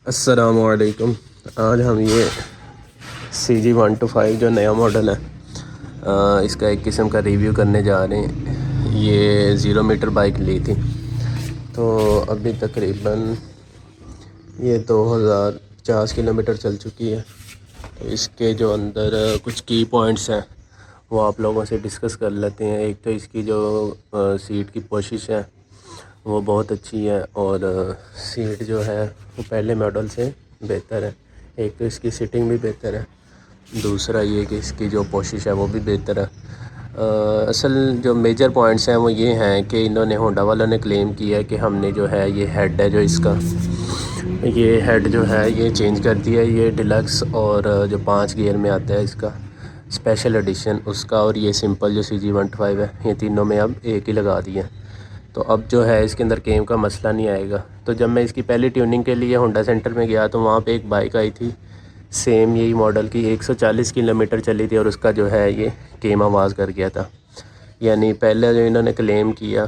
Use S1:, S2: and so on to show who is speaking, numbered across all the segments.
S1: السلام علیکم۔ آج ہم یہ CG125 جو نیا ماڈل ہے اس کا ایک قسم کا ریویو کرنے جا رہے ہیں۔ یہ 0 میٹر بائک لی تھی تو ابھی تقریباً یہ 2050 کلومیٹر چل چکی ہے۔ تو اس کے جو اندر کچھ کی پوائنٹس ہیں وہ آپ لوگوں سے ڈسکس کر لیتے ہیں۔ ایک تو اس کی جو سیٹ کی پوزیشن ہے وہ بہت اچھی ہے، اور سیٹ جو ہے وہ پہلے ماڈل سے بہتر ہے۔ ایک تو اس کی سیٹنگ بھی بہتر ہے، دوسرا یہ کہ اس کی جو پوزیشن ہے وہ بھی بہتر ہے۔ اصل جو میجر پوائنٹس ہیں وہ یہ ہیں کہ انہوں نے ہونڈا والوں نے کلیم کیا ہے کہ ہم نے جو ہے یہ ہیڈ ہے جو اس کا یہ ہیڈ جو ہے یہ چینج کر دیا ہے۔ یہ ڈیلکس اور جو 5 گیئر میں آتا ہے اس کا اسپیشل ایڈیشن اس کا، اور یہ سمپل جو CG125 ہے، یہ تینوں میں اب ایک ہی لگا دیا ہے۔ تو اب جو ہے اس کے اندر کیم کا مسئلہ نہیں آئے گا۔ تو جب میں اس کی پہلی ٹیوننگ کے لیے ہونڈا سینٹر میں گیا تو وہاں پہ ایک بائک آئی تھی سیم یہی ماڈل کی، 140 کلومیٹر چلی تھی، اور اس کا جو ہے یہ کیم آواز کر گیا تھا۔ یعنی پہلے جو انہوں نے کلیم کیا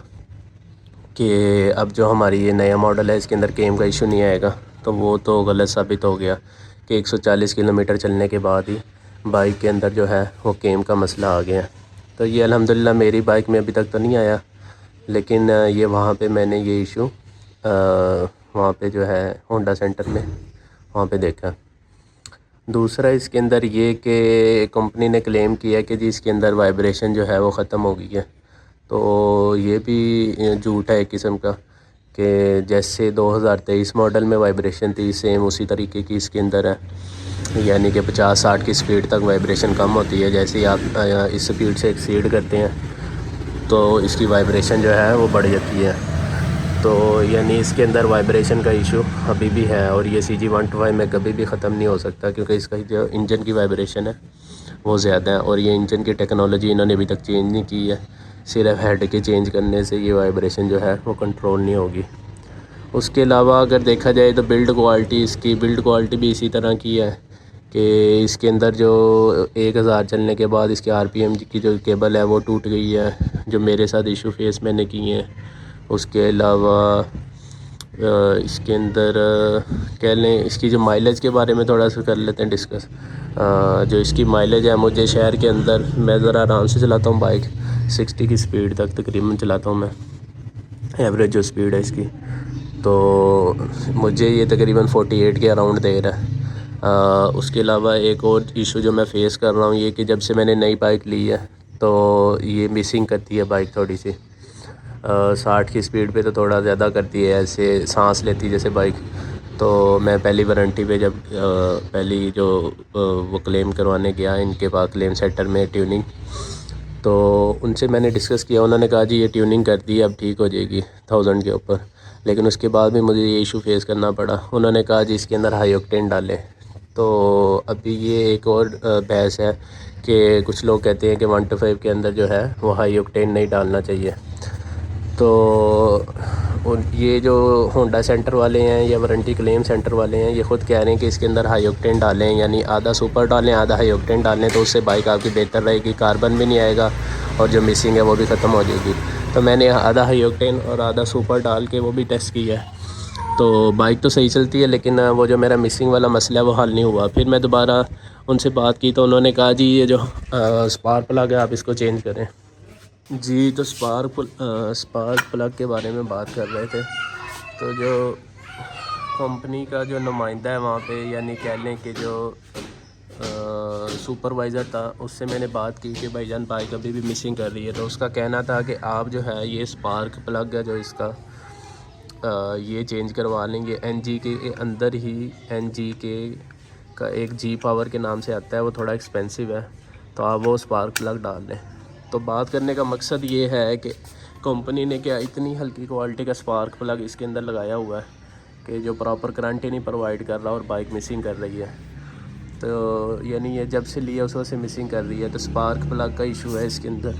S1: کہ اب جو ہماری یہ نیا ماڈل ہے اس کے اندر کیم کا ایشو نہیں آئے گا، تو وہ تو غلط ثابت ہو گیا کہ 140 کلومیٹر چلنے کے بعد ہی بائک کے اندر جو ہے وہ کیم کا مسئلہ آ گیا۔ تو یہ الحمدللہ میری بائک میں ابھی تک تو نہیں آیا، لیکن یہ وہاں پہ میں نے یہ ایشو وہاں پہ جو ہے ہونڈا سینٹر میں وہاں پہ دیکھا۔ دوسرا اس کے اندر یہ کہ کمپنی نے کلیم کیا کہ جی اس کے اندر وائبریشن جو ہے وہ ختم ہو گئی ہے، تو یہ بھی جھوٹ ہے ایک قسم کا، کہ جیسے 2023 ماڈل میں وائبریشن تھی سیم اسی طریقے کی اس کے اندر ہے۔ یعنی کہ 50-60 کی سپیڈ تک وائبریشن کم ہوتی ہے، جیسے ہی آپ اس سپیڈ سے ایکسیڈ کرتے ہیں تو اس کی وائبریشن جو ہے وہ بڑھ جاتی ہے۔ تو یعنی اس کے اندر وائبریشن کا ایشو ابھی بھی ہے، اور یہ CG125 میں کبھی بھی ختم نہیں ہو سکتا، کیونکہ اس کا جو انجن کی وائبریشن ہے وہ زیادہ ہے، اور یہ انجن کی ٹیکنالوجی انہوں نے ابھی تک چینج نہیں کی ہے۔ صرف ہیڈ کے چینج کرنے سے یہ وائبریشن جو ہے وہ کنٹرول نہیں ہوگی۔ اس کے علاوہ اگر دیکھا جائے تو بلڈ کوالٹی، اس کی بلڈ کوالٹی بھی اسی طرح کی ہے کہ اس کے اندر جو 1000 چلنے کے بعد اس کے RPM کی جو کیبل ہے وہ ٹوٹ گئی ہے، جو میرے ساتھ ایشو فیس میں نے کی ہیں۔ اس کے علاوہ اس کے اندر کہہ لیں اس کی جو مائلیج کے بارے میں تھوڑا سا کر لیتے ہیں ڈسکس۔ جو اس کی مائلیج ہے مجھے شہر کے اندر میں ذرا آرام سے چلاتا ہوں بائک، 60 کی سپیڈ تک تقریباً چلاتا ہوں میں، ایوریج جو سپیڈ ہے اس کی، تو مجھے یہ تقریباً 48 کے اراؤنڈ دے رہا ہے۔ اس کے علاوہ ایک اور ایشو جو میں فیس کر رہا ہوں یہ کہ جب سے میں نے نئی بائک لی ہے تو یہ مسنگ کرتی ہے بائک تھوڑی سی، 60 کی سپیڈ پہ تو تھوڑا زیادہ کرتی ہے، ایسے سانس لیتی جیسے بائک۔ تو میں پہلی وارنٹی پہ جب پہلی جو وہ کلیم کروانے گیا ان کے پاس کلیم سینٹر میں ٹیوننگ، تو ان سے میں نے ڈسکس کیا، انہوں نے کہا جی یہ ٹیوننگ کر دی اب ٹھیک ہو جائے گی 1000 کے اوپر، لیکن اس کے بعد بھی مجھے یہ ایشو فیس کرنا پڑا۔ انہوں نے کہا جی اس کے اندر ہائی آکٹین ڈالیں، تو ابھی یہ ایک اور بحث ہے کہ کچھ لوگ کہتے ہیں کہ 125 کے اندر جو ہے وہ ہائی آکٹین نہیں ڈالنا چاہیے۔ تو یہ جو ہونڈا سینٹر والے ہیں یا وارنٹی کلیم سینٹر والے ہیں یہ خود کہہ رہے ہیں کہ اس کے اندر ہائی آکٹین ڈالیں، یعنی آدھا سپر ڈالیں آدھا ہائی آکٹین ڈالیں، تو اس سے بائک آپ کی بہتر رہے گی، کاربن بھی نہیں آئے گا اور جو مسنگ ہے وہ بھی ختم ہو جائے گی۔ تو میں نے آدھا ہائی آکٹین اور آدھا سپر ڈال کے وہ بھی ٹیسٹ کیا ہے، تو بائک تو صحیح چلتی ہے، لیکن وہ جو میرا مسنگ والا مسئلہ ہے وہ حل نہیں ہوا۔ پھر میں دوبارہ ان سے بات کی تو انہوں نے کہا جی یہ جو اسپارک پلگ ہے آپ اس کو چینج کریں۔ جی تو اسپارک پلگ کے بارے میں بات کر رہے تھے، تو جو کمپنی کا جو نمائندہ ہے وہاں پہ، یعنی کہہ لیں کہ جو سپروائزر تھا، اس سے میں نے بات کی کہ بھائی جان بائک ابھی بھی مسنگ کر رہی ہے، تو اس کا کہنا تھا کہ آپ جو ہے یہ اسپارک پلگ ہے جو اس کا یہ چینج کروا لیں گے۔ NG کے اندر ہی NG کے کا ایک G پاور کے نام سے آتا ہے، وہ تھوڑا ایکسپینسو ہے، تو آپ وہ اسپارک پلگ ڈال لیں۔ تو بات کرنے کا مقصد یہ ہے کہ کمپنی نے کیا اتنی ہلکی کوالٹی کا اسپارک پلگ اس کے اندر لگایا ہوا ہے کہ جو پراپر کرنٹ ہی نہیں پرووائڈ کر رہا اور بائک مسنگ کر رہی ہے۔ تو یعنی یہ جب سے لیا اس وقت سے مسنگ کر رہی ہے، تو اسپارک پلگ کا ایشو ہے اس کے اندر۔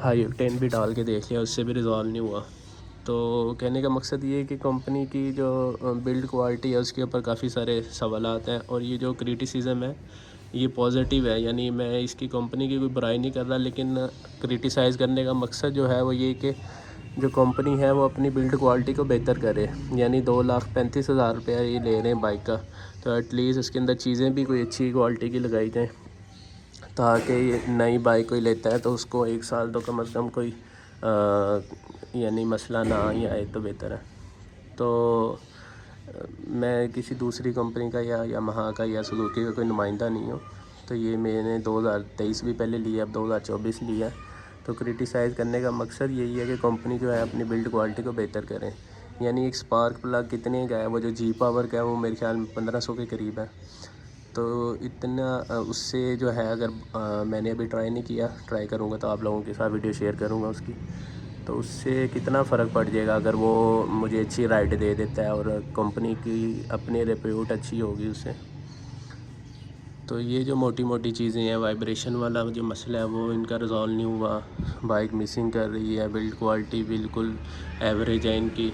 S1: ہائی آکٹین بھی ڈال کے دیکھ لیا، اس سے بھی ریزالو نہیں ہوا۔ تو کہنے کا مقصد یہ ہے کہ کمپنی کی جو بلڈ کوالٹی ہے اس کے اوپر کافی سارے سوالات ہیں، اور یہ جو کریٹیسزم ہے یہ پازیٹیو ہے، یعنی میں اس کی کمپنی کی کوئی برائی نہیں کر رہا، لیکن کریٹیسائز کرنے کا مقصد جو ہے وہ یہ کہ جو کمپنی ہے وہ اپنی بلڈ کوالٹی کو بہتر کرے. یعنی 2,35,000 روپیہ یہ لے رہے ہیں بائک کا, تو ایٹ لیسٹ اس کے اندر چیزیں بھی کوئی اچھی کوالٹی کی لگائی جائیں, تاکہ یہ نئی بائک کوئی لیتا ہے تو اس کو 1 سال تو کم از کم کوئی یعنی مسئلہ نہ ہی آئے تو بہتر ہے. تو میں کسی دوسری کمپنی کا یا یامہا کا یا سزوکی کا کوئی نمائندہ نہیں ہوں. تو یہ میں نے 2023 بھی پہلے لیا, اب 2024 لیا. تو کرٹیسائز کرنے کا مقصد یہی ہے کہ کمپنی جو ہے اپنی بلڈ کوالٹی کو بہتر کریں. یعنی ایک سپارک پلگ کتنے کا ہے, وہ جو جی پاور کا ہے وہ میرے خیال میں 1500 کے قریب ہے. تو اتنا اس سے جو ہے, اگر میں نے ابھی ٹرائی نہیں کیا, ٹرائی کروں گا تو آپ لوگوں کے ساتھ ویڈیو شیئر کروں گا اس کی. تو اس سے کتنا فرق پڑ جائے گا اگر وہ مجھے اچھی رائڈ دے دیتا ہے اور کمپنی کی اپنی ریپیوٹ اچھی ہوگی اس سے. تو یہ جو موٹی موٹی چیزیں ہیں, وائبریشن والا جو مسئلہ ہے وہ ان کا ریزالو نہیں ہوا, بائک مسنگ کر رہی ہے, بلڈ کوالٹی بالکل ایوریج ہے ان کی.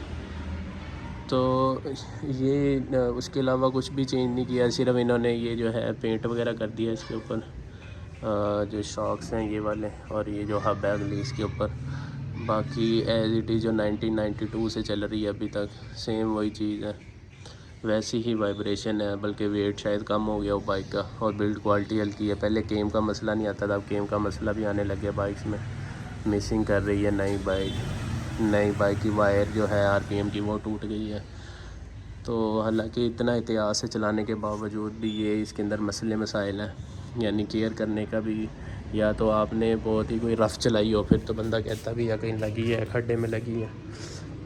S1: تو یہ اس کے علاوہ کچھ بھی چینج نہیں کیا, صرف انہوں نے یہ جو ہے پینٹ وغیرہ کر دیا اس کے اوپر, جو شاکس ہیں یہ والے, اور یہ جو ہب ہے اگلی اس کے اوپر. باقی ایز اٹ از جو 1992 سے چل رہی ہے ابھی تک سیم وہی چیز ہے, ویسی ہی وائبریشن ہے, بلکہ ویٹ شاید کم ہو گیا وہ بائک کا, اور بلڈ کوالٹی ہلکی ہے. پہلے کیم کا مسئلہ نہیں آتا تھا, اب کیم کا مسئلہ بھی آنے لگ گیا بائکس میں. مسنگ کر رہی ہے نئی بائک کی وائر جو ہے RPM کی وہ ٹوٹ گئی ہے. تو حالانکہ اتنا احتیاط سے چلانے کے باوجود بھی یہ اس کے اندر مسائل ہیں. یعنی کیئر کرنے کا بھی, یا تو آپ نے بہت ہی کوئی رف چلائی ہو, پھر تو بندہ کہتا بھی یا کہیں لگی ہے, کھڈے میں لگی ہے.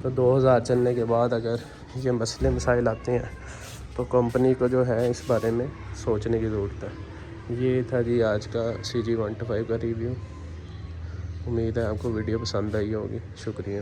S1: تو 2000 چلنے کے بعد اگر یہ مسائل آتے ہیں تو کمپنی کو جو ہے اس بارے میں سوچنے کی ضرورت ہے. یہ تھا جی آج کا CG 125 کا ریویو. امید ہے آپ کو ویڈیو پسند آئی ہوگی. شکریہ.